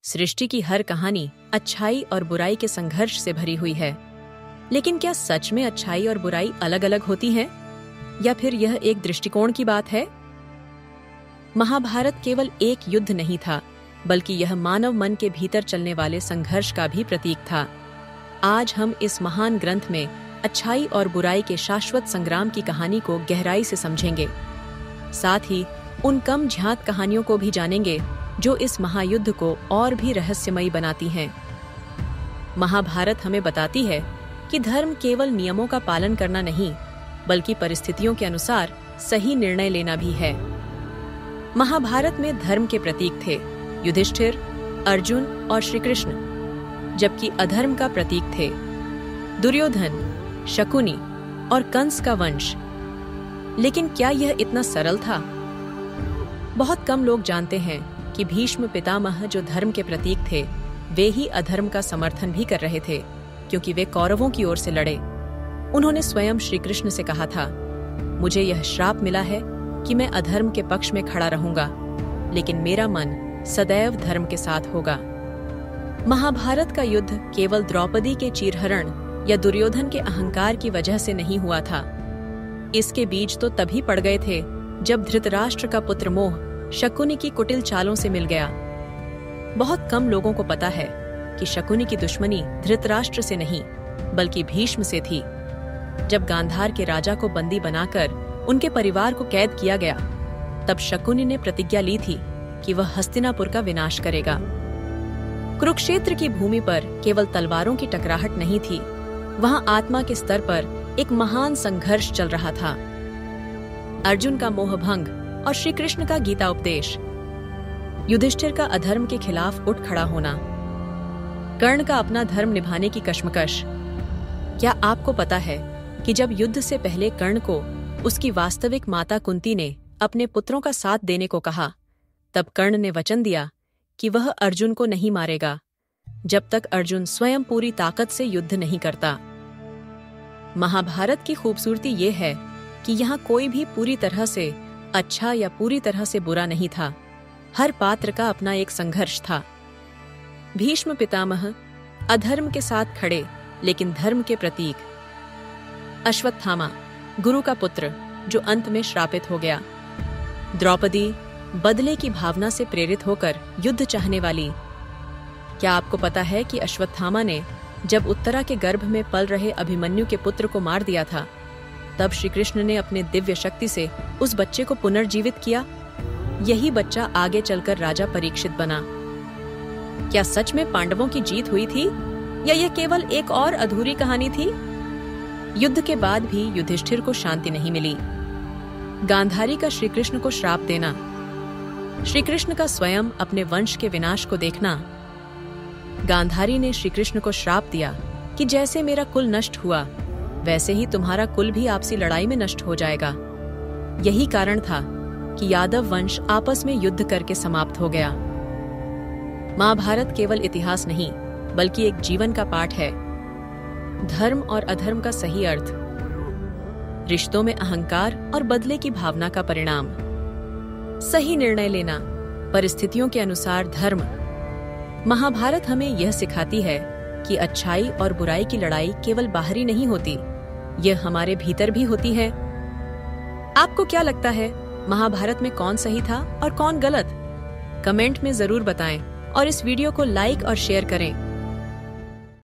सृष्टि की हर कहानी अच्छाई और बुराई के संघर्ष से भरी हुई है। लेकिन क्या सच में अच्छाई और बुराई अलग अलग होती हैं? या फिर यह एक दृष्टिकोण की बात है? महाभारत केवल एक युद्ध नहीं था, बल्कि यह मानव मन के भीतर चलने वाले संघर्ष का भी प्रतीक था। आज हम इस महान ग्रंथ में अच्छाई और बुराई के शाश्वत संग्राम की कहानी को गहराई से समझेंगे। साथ ही उन कम झांत कहानियों को भी जानेंगे जो इस महायुद्ध को और भी रहस्यमयी बनाती हैं। महाभारत हमें बताती है कि धर्म केवल नियमों का पालन करना नहीं, बल्कि परिस्थितियों के अनुसार सही निर्णय लेना भी है। महाभारत में धर्म के प्रतीक थे युधिष्ठिर, अर्जुन और श्री कृष्ण, जबकि अधर्म का प्रतीक थे दुर्योधन, शकुनी और कंस का वंश। लेकिन क्या यह इतना सरल था? बहुत कम लोग जानते हैं कि भीष्म पितामह जो धर्म के प्रतीक थे, वे ही अधर्म का समर्थन भी कर रहे थे, क्योंकि वे कौरवों की ओर से लड़े। उन्होंने स्वयं श्री कृष्ण से कहा था, मुझे यह श्राप मिला है कि मैं अधर्म के पक्ष में खड़ा रहूंगा, लेकिन मेरा मन सदैव धर्म के साथ होगा। महाभारत का युद्ध केवल द्रौपदी के चीरहरण या दुर्योधन के अहंकार की वजह से नहीं हुआ था। इसके बीज तो तभी पड़ गए थे जब धृतराष्ट्र का पुत्र मोह शकुनी की कुटिल चालों से मिल गया। बहुत कम लोगों को पता है कि शकुनी की दुश्मनी धृतराष्ट्र से नहीं, बल्कि भीष्म से थी। जब गांधार के राजा को बंदी बनाकर उनके परिवार को कैद किया गया, तब शकुनी ने प्रतिज्ञा ली थी कि वह हस्तिनापुर का विनाश करेगा। कुरुक्षेत्र की भूमि पर केवल तलवारों की टकराहट नहीं थी, वहां आत्मा के स्तर पर एक महान संघर्ष चल रहा था। अर्जुन का मोहभंग और श्री कृष्ण का गीता उपदेश, युधिष्ठिर का अधर्म के खिलाफ उठ खड़ा होना, कर्ण का अपना धर्म निभाने की कश्मकश। क्या आपको पता है कि जब युद्ध से पहले कर्ण को उसकी वास्तविक माता कुंती ने अपने पुत्रों का साथ देने को कहा, तब कर्ण ने वचन दिया कि वह अर्जुन को नहीं मारेगा जब तक अर्जुन स्वयं पूरी ताकत से युद्ध नहीं करता। महाभारत की खूबसूरती ये है कि यहाँ कोई भी पूरी तरह से अच्छा या पूरी तरह से बुरा नहीं था। हर पात्र का अपना एक संघर्ष था। भीष्म पितामह अधर्म के साथ खड़े लेकिन धर्म के प्रतीक। अश्वत्थामा गुरु का पुत्र जो अंत में श्रापित हो गया। द्रौपदी बदले की भावना से प्रेरित होकर युद्ध चाहने वाली। क्या आपको पता है कि अश्वत्थामा ने जब उत्तरा के गर्भ में पल रहे अभिमन्यु के पुत्र को मार दिया था, तब श्री कृष्ण ने अपने दिव्य शक्ति से उस बच्चे को पुनर्जीवित किया। यही बच्चा आगे चलकर राजा परीक्षित बना। क्या सच में पांडवों की जीत हुई थी या यह केवल एक और अधूरी कहानी थी? युद्ध के बाद भी युधिष्ठिर को शांति नहीं मिली। गांधारी का श्री कृष्ण को श्राप देना, श्री कृष्ण का स्वयं अपने वंश के विनाश को देखना। गांधारी ने श्री कृष्ण को श्राप दिया कि जैसे मेरा कुल नष्ट हुआ, वैसे ही तुम्हारा कुल भी आपसी लड़ाई में नष्ट हो जाएगा। यही कारण था कि यादव वंश आपस में युद्ध करके समाप्त हो गया। महाभारत केवल इतिहास नहीं, बल्कि एक जीवन का पाठ है। धर्म और अधर्म का सही अर्थ, रिश्तों में अहंकार और बदले की भावना का परिणाम, सही निर्णय लेना, परिस्थितियों के अनुसार धर्म। महाभारत हमें यह सिखाती है कि अच्छाई और बुराई की लड़ाई केवल बाहरी नहीं होती, यह हमारे भीतर भी होती है। आपको क्या लगता है, महाभारत में कौन सही था और कौन गलत? कमेंट में जरूर बताएं और इस वीडियो को लाइक और शेयर करें।